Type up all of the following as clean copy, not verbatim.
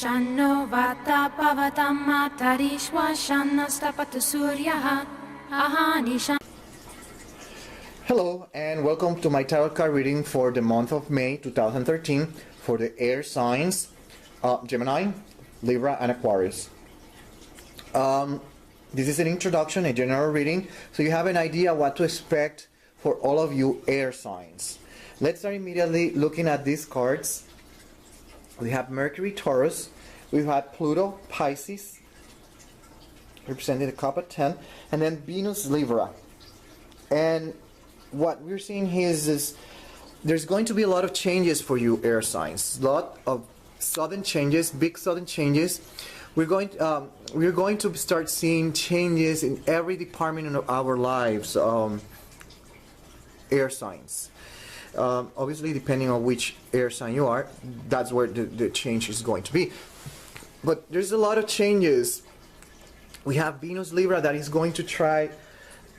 Shanno Vata Pavatamma Tarishwa Shanna Stapatu Suryaha Ahani Shan. Hello and welcome to my tarot card reading for the month of May 2013 for the air signs Gemini, Libra and Aquarius. This is an introduction, a general reading, so you have an idea what to expect for all of you air signs. Let's start immediately looking at these cards. We have Mercury, Taurus, we've had Pluto, Pisces, representing the cup at 10, and then Venus, Libra. And what we're seeing here is there's going to be a lot of changes for you air signs. A lot of sudden changes, big sudden changes. We're going to start seeing changes in every department of our lives, air signs. Obviously, depending on which air sign you are, that's where the change is going to be. But there's a lot of changes. We have Venus Libra that is going to try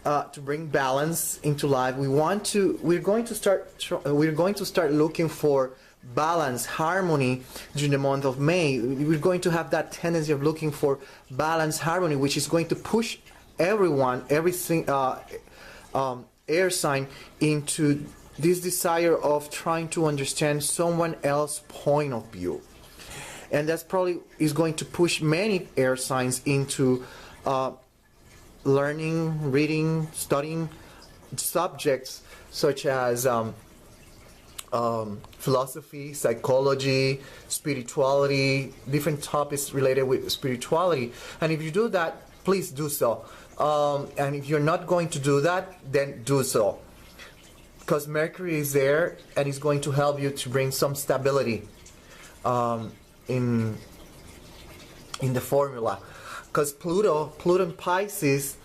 to bring balance into life. We're going to start looking for balance, harmony during the month of May. We're going to have that tendency of looking for balance, harmony, which is going to push everyone, everything, air sign into this desire of trying to understand someone else's point of view. And that's probably is going to push many air signs into learning, reading, studying subjects such as philosophy, psychology, spirituality, different topics related with spirituality. And if you do that, please do so. And if you're not going to do that, then do so. Because Mercury is there and is going to help you to bring some stability in the formula. Because Pluto in Pisces,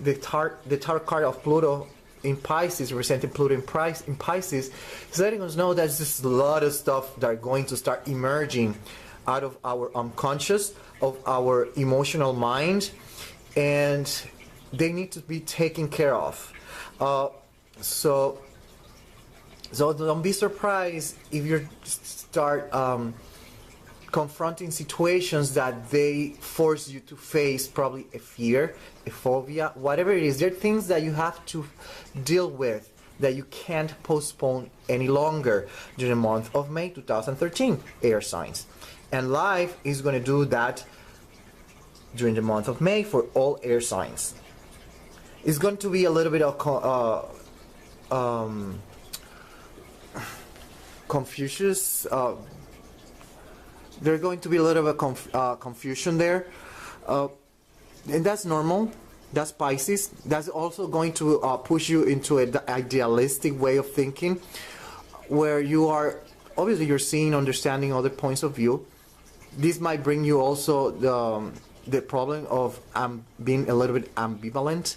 the tarot card of Pluto in Pisces, representing Pluto in Pisces, is letting us know that there's just a lot of stuff that are going to start emerging out of our unconscious, of our emotional mind, and they need to be taken care of. So don't be surprised if you start confronting situations that they force you to face, probably a fear, a phobia, whatever it is. There are things that you have to deal with that you can't postpone any longer during the month of May 2013, air signs. And life is going to do that during the month of May for all air signs. It's going to be a little bit of Confucius. There's going to be a little bit of confusion there, and that's normal. That's Pisces. That's also going to push you into an idealistic way of thinking, where you are obviously you're seeing, understanding other points of view. This might bring you also the problem of being a little bit ambivalent.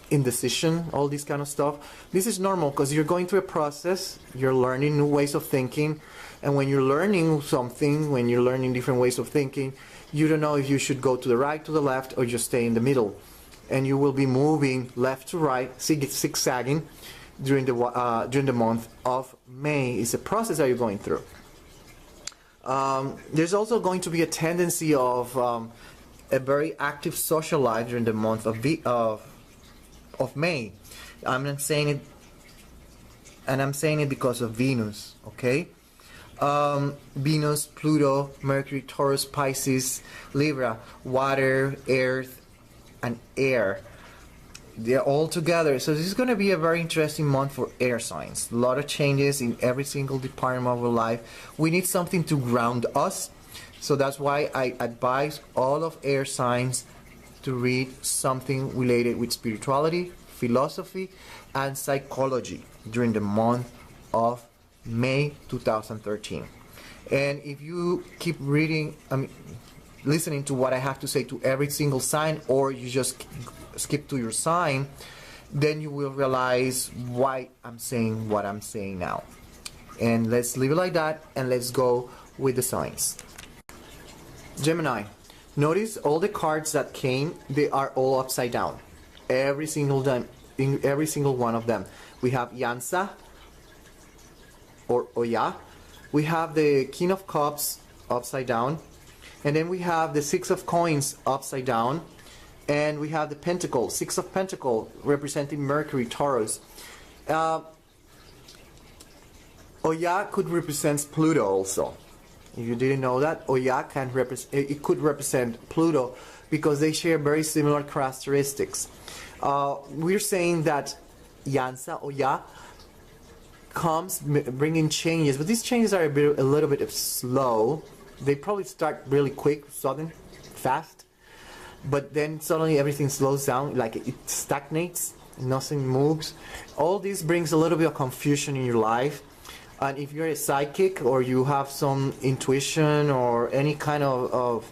Indecision, all this kind of stuff. This is normal because you're going through a process, you're learning new ways of thinking, and when you're learning something, when you're learning different ways of thinking, you don't know if you should go to the right, to the left, or just stay in the middle. And you will be moving left to right, zigzagging during the month of May. It's a process that you're going through. There's also going to be a tendency of a very active social life during the month of May. I'm not saying it, and I'm saying it because of Venus, okay? Venus, Pluto, Mercury, Taurus, Pisces, Libra, water, earth, and air. They're all together. So this is going to be a very interesting month for air signs. A lot of changes in every single department of our life. We need something to ground us. So that's why I advise all of air signs to read something related with spirituality, philosophy, and psychology during the month of May 2013. And if you keep reading, listening to what I have to say to every single sign, or you just skip to your sign, then you will realize why I'm saying what I'm saying now. And let's leave it like that, and let's go with the signs. Gemini. Notice all the cards that came, they are all upside down. Every single one of them. We have Yansa or Oya. We have the King of Cups upside down. And then we have the Six of Coins upside down. And we have the Pentacle, Six of Pentacle, representing Mercury, Taurus. Oya could represent Pluto also. If you didn't know that, Oya can it could represent Pluto because they share very similar characteristics. We're saying that Yansa, Oya, comes bringing changes, but these changes are a little bit slow. They probably start really quick, sudden, fast, but then suddenly everything slows down, like it stagnates, nothing moves. All this brings a little bit of confusion in your life. And if you're a psychic or you have some intuition or any kind of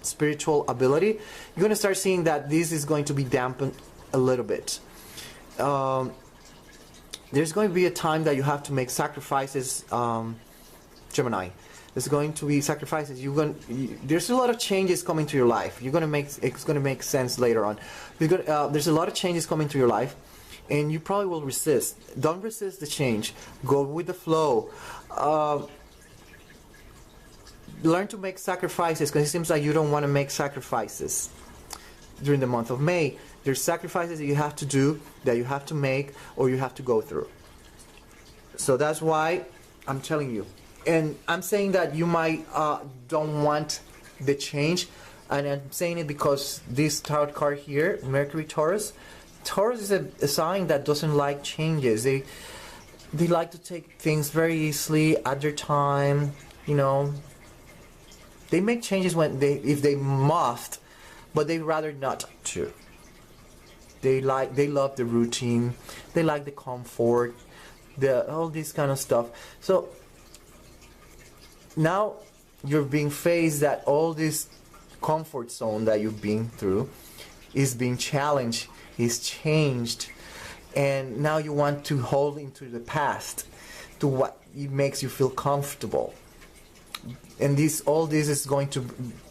spiritual ability, you're going to start seeing that this is going to be dampened a little bit. There's going to be a time that you have to make sacrifices, Gemini. There's going to be sacrifices. There's a lot of changes coming to your life. It's going to make sense later on. There's a lot of changes coming to your life, and you probably will resist. Don't resist the change. Go with the flow. Learn to make sacrifices, because it seems like you don't want to make sacrifices during the month of May. There's sacrifices that you have to do, that you have to make, or you have to go through. So that's why I'm telling you. And I'm saying that you might don't want the change, and I'm saying it because this tarot card here, Mercury, Taurus is a sign that doesn't like changes. They like to take things very easily at their time. You know, they make changes if they must, but they rather not to. They love the routine. They like the comfort, all this kind of stuff. So now you're being faced that all this comfort zone that you've been through is being challenged, is changed, and now you want to hold into the past, to what it makes you feel comfortable. And all this is going to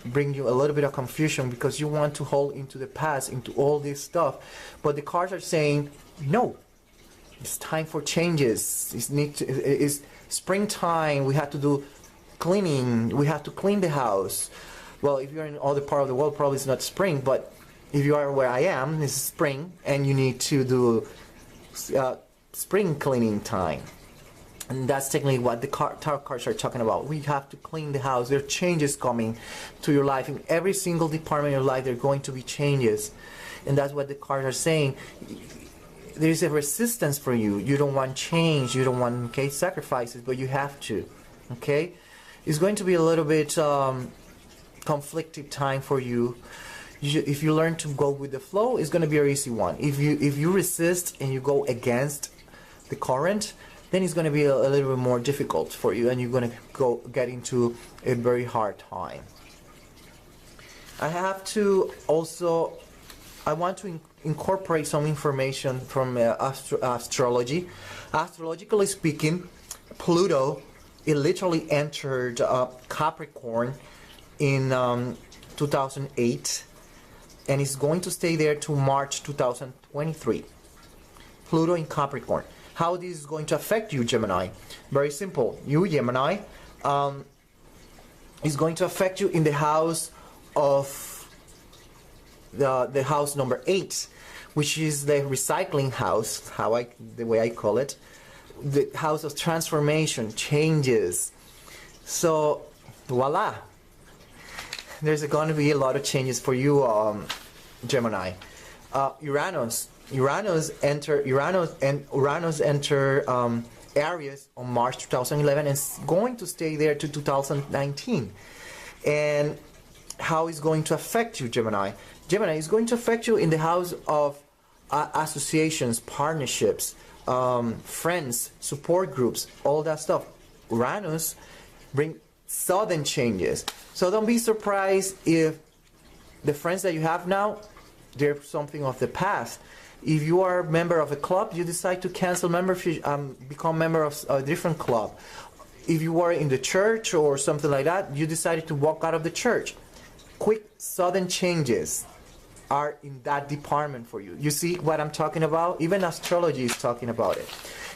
bring you a little bit of confusion because you want to hold into the past, into all this stuff. But the cards are saying, no, it's time for changes. It's springtime. We have to do cleaning. We have to clean the house. Well, if you're in other part of the world, probably it's not spring. But if you are where I am, it's spring, and you need to do spring cleaning time. And that's technically what the tarot cards are talking about. We have to clean the house. There are changes coming to your life. In every single department of your life, there are going to be changes. And that's what the cards are saying. There is a resistance for you. You don't want change. You don't want sacrifices, but you have to. Okay? It's going to be a little bit conflicted time for you. If you learn to go with the flow, it's going to be an easy one. If you resist and you go against the current, then it's going to be a little bit more difficult for you, and you're going to get into a very hard time. I want to incorporate some information from astrology. Astrologically speaking, Pluto, it literally entered Capricorn in 2008, and it's going to stay there to March 2023. Pluto in Capricorn. How this is going to affect you, Gemini? Very simple. You, Gemini, is going to affect you in the house of the house number 8, which is the recycling house, the way I call it, the house of transformation, changes. So, voila. There's going to be a lot of changes for you, Gemini. Uranus enter Aries on March 2011 and is going to stay there to 2019. And how is going to affect you, Gemini? Gemini is going to affect you in the house of associations, partnerships, friends, support groups, all that stuff. Uranus bring sudden changes. So don't be surprised if the friends that you have now, they're something of the past. If you are a member of a club, you decide to cancel membership, become member of a different club. If you were in the church or something like that, you decided to walk out of the church. Quick, sudden changes are in that department for you. You see what I'm talking about? Even astrology is talking about it.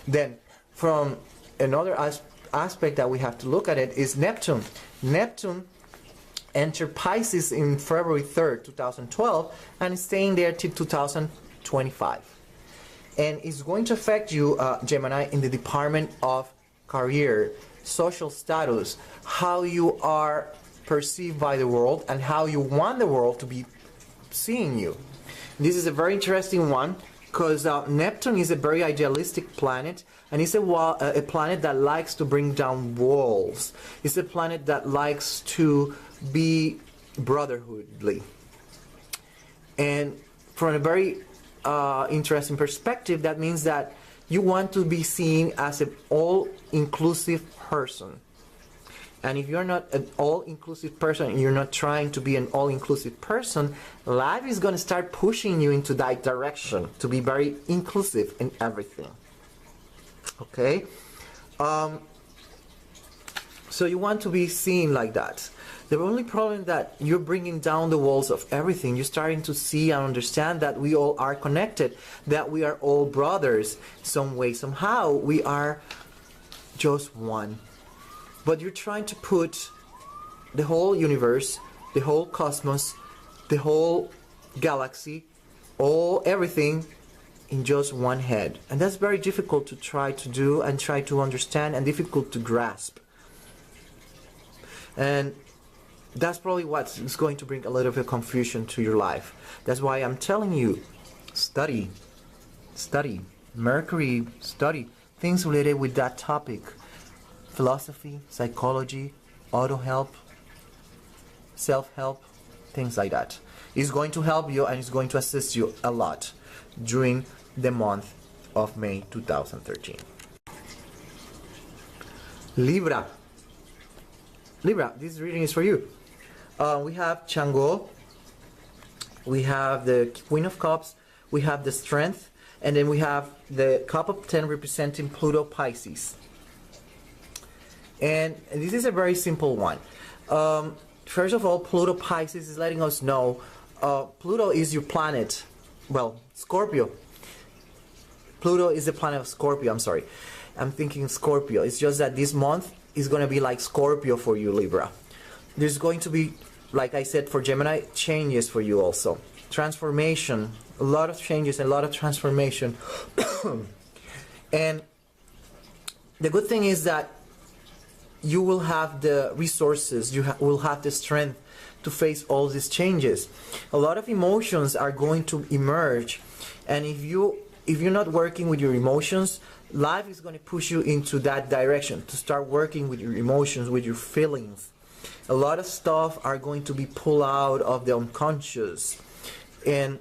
Then, from another aspect that we have to look at it is Neptune. Neptune entered Pisces in February 3rd, 2012, and is staying there till 2025. And it's going to affect you, Gemini, in the department of career, social status, how you are perceived by the world, and how you want the world to be seeing you. This is a very interesting one, because Neptune is a very idealistic planet, and it's a planet that likes to bring down walls. It's a planet that likes to be brotherhoodly. And from a very interesting perspective, that means that you want to be seen as an all-inclusive person. And if you're not an all-inclusive person, you're not trying to be an all-inclusive person, life is going to start pushing you into that direction, to be very inclusive in everything. Okay? So you want to be seen like that. The only problem is that you're bringing down the walls of everything. You're starting to see and understand that we all are connected, that we are all brothers some way, somehow. We are just one. But you're trying to put the whole universe, the whole cosmos, the whole galaxy, everything in just one head. And that's very difficult to try to do and try to understand, and difficult to grasp. And that's probably what is going to bring a little bit of confusion to your life. That's why I'm telling you, study, Mercury, study things related with that topic. Philosophy, psychology, auto-help, self-help, things like that. It's going to help you, and it's going to assist you a lot during the month of May 2013. Libra. Libra, this reading is for you. We have Chang'o, we have the Queen of Cups, we have the Strength, and then we have the Cup of 10 representing Pluto, Pisces. And this is a very simple one. First of all, Pluto Pisces is letting us know Pluto is your planet. Well, Scorpio. Pluto is the planet of Scorpio. I'm sorry. I'm thinking Scorpio. It's just that this month is going to be like Scorpio for you, Libra. There's going to be, like I said, for Gemini, changes for you also. Transformation. A lot of changes, a lot of transformation. And the good thing is that you will have the resources, you will have the strength to face all these changes. A lot of emotions are going to emerge, and if you're not working with your emotions, life is going to push you into that direction, to start working with your emotions, with your feelings. A lot of stuff are going to be pulled out of the unconscious, and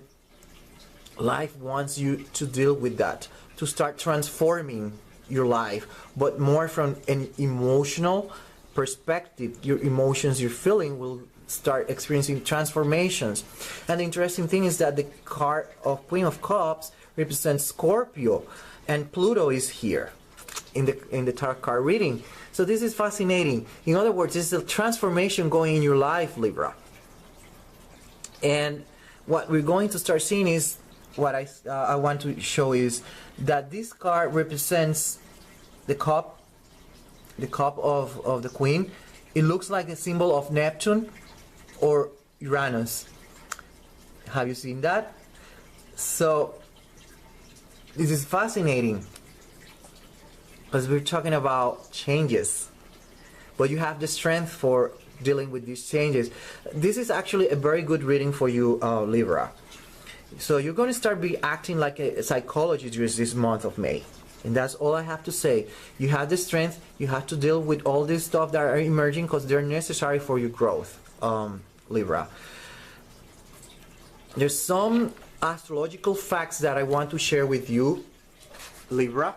life wants you to deal with that, to start transforming your life, but more from an emotional perspective. Your emotions, your feeling will start experiencing transformations. And the interesting thing is that the card of Queen of Cups represents Scorpio, and Pluto is here in the tarot card reading. So this is fascinating. In other words, this is a transformation going in your life, Libra. And what we're going to start seeing is, what I want to show is that this card represents the cup of the Queen. It looks like a symbol of Neptune or Uranus. Have you seen that? So this is fascinating, because we're talking about changes, but you have the strength for dealing with these changes. This is actually a very good reading for you, Libra. So you're going to start acting like a psychologist during this month of May. And that's all I have to say. You have the strength. You have to deal with all this stuff that are emerging, because they're necessary for your growth, Libra. There's some astrological facts that I want to share with you, Libra.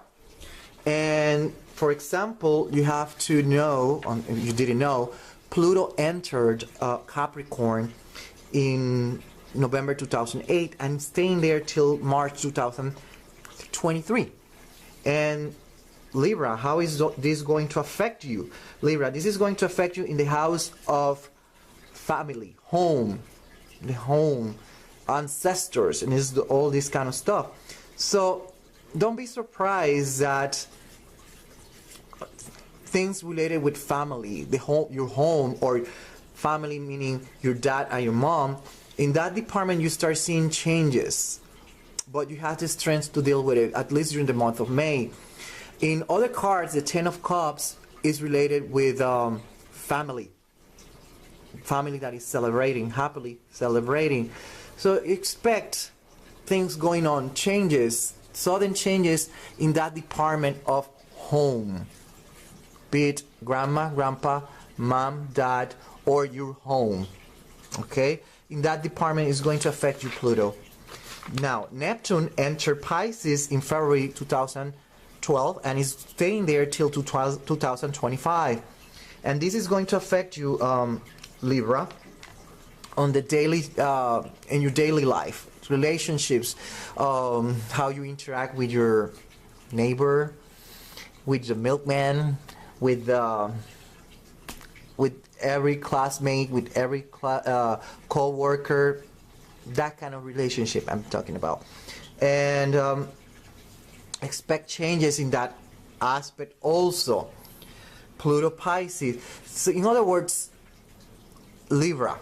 And for example, you have to know, if you didn't know, Pluto entered Capricorn in November 2008 and staying there till March 2023. And Libra, how is this going to affect you? Libra, this is going to affect you in the house of family, home, the home, ancestors, and all this kind of stuff. So don't be surprised that things related with family, the home, your home, or family meaning your dad and your mom. In that department, you start seeing changes, but you have the strength to deal with it, at least during the month of May. In other cards, the Ten of Cups is related with family that is celebrating, happily celebrating. So expect things going on, changes, sudden changes in that department of home, be it grandma, grandpa, mom, dad, or your home. Okay, in that department is going to affect you, Pluto. Now Neptune entered Pisces in February 2012 and is staying there till 2025, and this is going to affect you, Libra, on the daily in your daily life, relationships, how you interact with your neighbor, with the milkman, with every classmate, with every co-worker, that kind of relationship I'm talking about. And expect changes in that aspect also. Pluto Pisces. So in other words, Libra,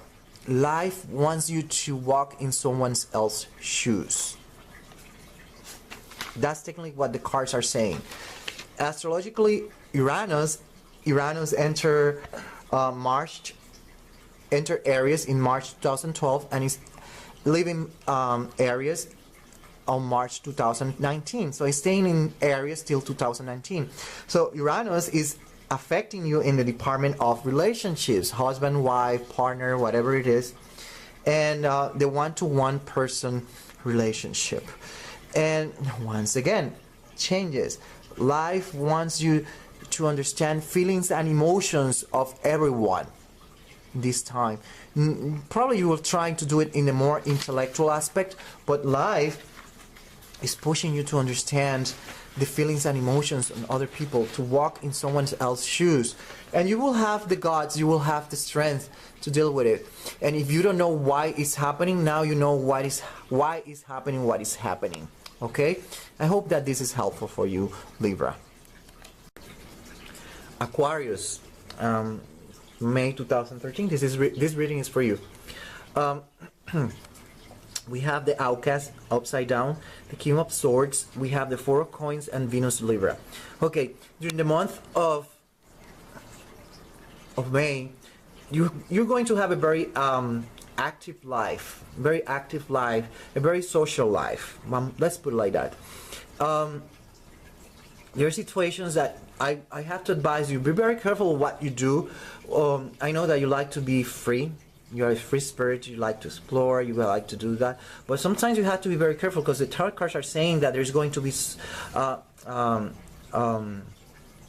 life wants you to walk in someone else's shoes. That's technically what the cards are saying. Astrologically, Uranus enter Aries in March 2012 and is leaving Aries on March 2019. So he's staying in Aries till 2019. So Uranus is affecting you in the department of relationships, husband, wife, partner, whatever it is, and the one-to-one person relationship. And once again, changes. Life wants you to understand feelings and emotions of everyone this time. Probably you will try to do it in a more intellectual aspect, but life is pushing you to understand the feelings and emotions of other people, to walk in someone else's shoes. And you will have the guts, you will have the strength to deal with it. And if you don't know why it's happening, now you know why it's happening, what is happening. Okay? I hope that this is helpful for you, Libra. Aquarius, May 2013. This reading is for you. We have the Outcast upside down, the King of Swords, we have the Four of Coins, and Venus Libra. Okay, during the month of May, you're going to have a very active life, a very social life. Let's put it like that. There are situations that I have to advise you, be very careful what you do. I know that you like to be free. You're a free spirit, you like to explore, you like to do that. But sometimes you have to be very careful because the tarot cards are saying that there's going to be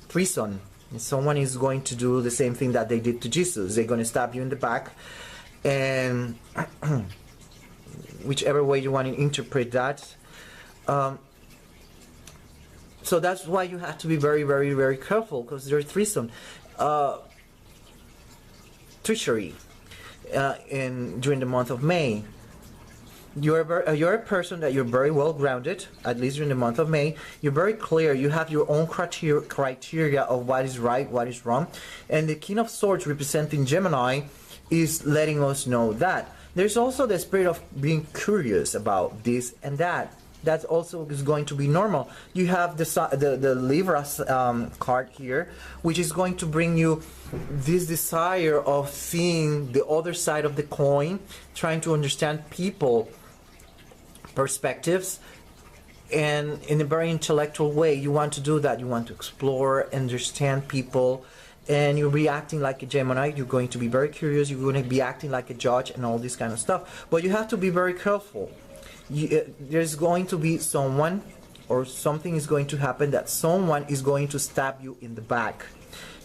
threesome. Someone is going to do the same thing that they did to Jesus. They're going to stab you in the back. And whichever way you want to interpret that. So that's why you have to be very, very, very careful, because there's threesome. Treachery. During the month of May, you're a person that you're very well grounded, at least during the month of May. You're very clear, you have your own criteria of what is right, what is wrong, and the King of Swords representing Gemini is letting us know that. There's also the spirit of being curious about this and that. That also is going to be normal. You have the Libra card here, which is going to bring you this desire of seeing the other side of the coin, trying to understand people, perspectives, and in a very intellectual way. You want to do that. You want to explore, understand people, and you'll be acting like a Gemini. You're going to be very curious. You're going to be acting like a judge and all this kind of stuff. But you have to be very careful. There's going to be someone or something is going to happen that someone is going to stab you in the back.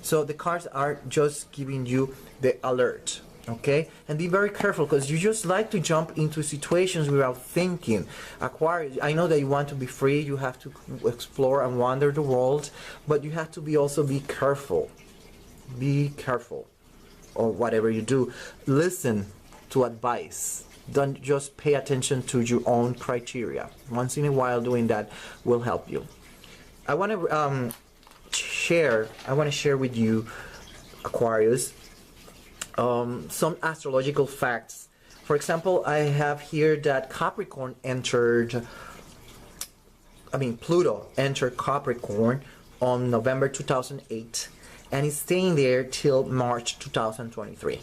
So the cards are just giving you the alert, okay? And be very careful, because you just like to jump into situations without thinking. Aquarius, I know that you want to be free, you have to explore and wander the world, but you have to also be careful. Be careful, or whatever you do. Listen to advice. Don't just pay attention to your own criteria. Once in a while doing that will help you. I want to to share with you, Aquarius, some astrological facts. For example, I have here that Pluto entered Capricorn on November 2008 and is staying there till March 2023.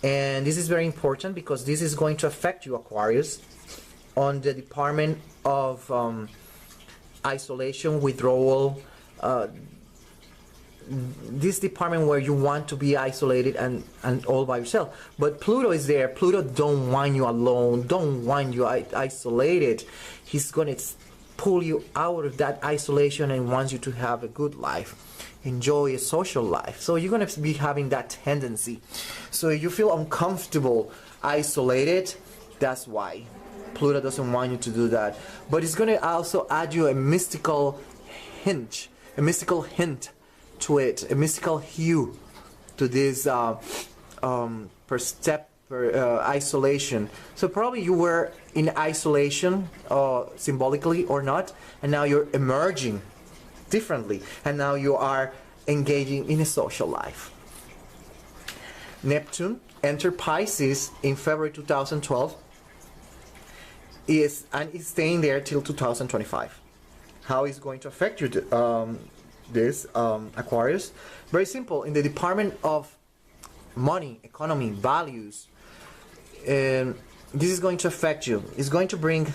And this is very important because this is going to affect you, Aquarius, on the department of isolation, withdrawal, this department where you want to be isolated and all by yourself. But Pluto is there. Pluto don't want you alone, don't want you isolated. He's going to pull you out of that isolation and wants you to have a good life, enjoy a social life. So you're going to be having that tendency. So you feel uncomfortable, isolated. That's why Pluto doesn't want you to do that. But it's going to also add you a mystical hint to it, a mystical hue to this isolation. So probably you were in isolation, symbolically or not, and now you're emerging differently, and now you are engaging in a social life. Neptune entered Pisces in February 2012 is staying there till 2025. How is going to affect you, Aquarius? Very simple. In the department of money, economy, values, this is going to affect you. It's going to bring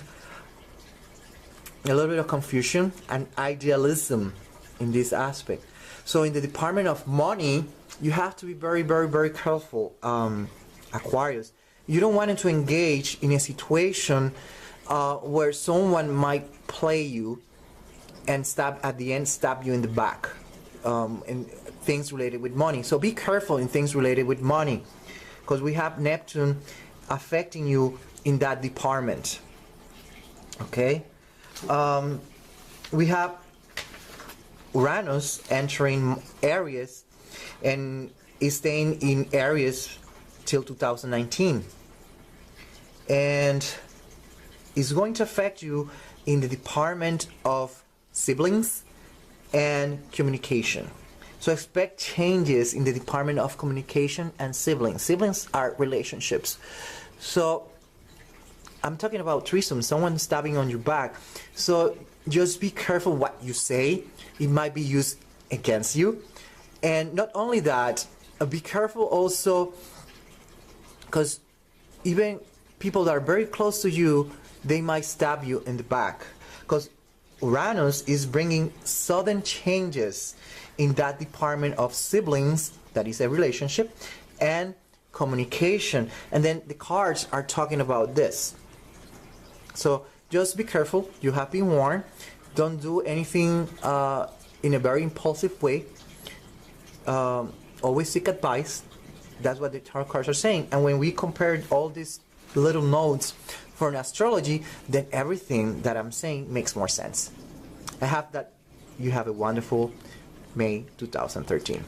a little bit of confusion and idealism in this aspect. So in the department of money, you have to be very, very, very careful, Aquarius. You don't want to engage in a situation where someone might play you and at the end stab you in the back in things related with money. So be careful in things related with money, because we have Neptune affecting you in that department. Okay, we have Uranus entering Aries and is staying in Aries till 2019, and is going to affect you in the department of siblings and communication. So expect changes in the department of communication and siblings. Siblings are relationships. So I'm talking about threesome, someone stabbing on your back. So just be careful what you say. It might be used against you. And not only that, be careful also, because even people that are very close to you, they might stab you in the back, because Uranus is bringing sudden changes in that department of siblings, that is a relationship, and communication. And then the cards are talking about this. So just be careful. You have been warned. Don't do anything in a very impulsive way. Always seek advice. That's what the tarot cards are saying. And when we compared all these little notes for an astrology, then everything that I'm saying makes more sense. I hope that you have a wonderful May 2013.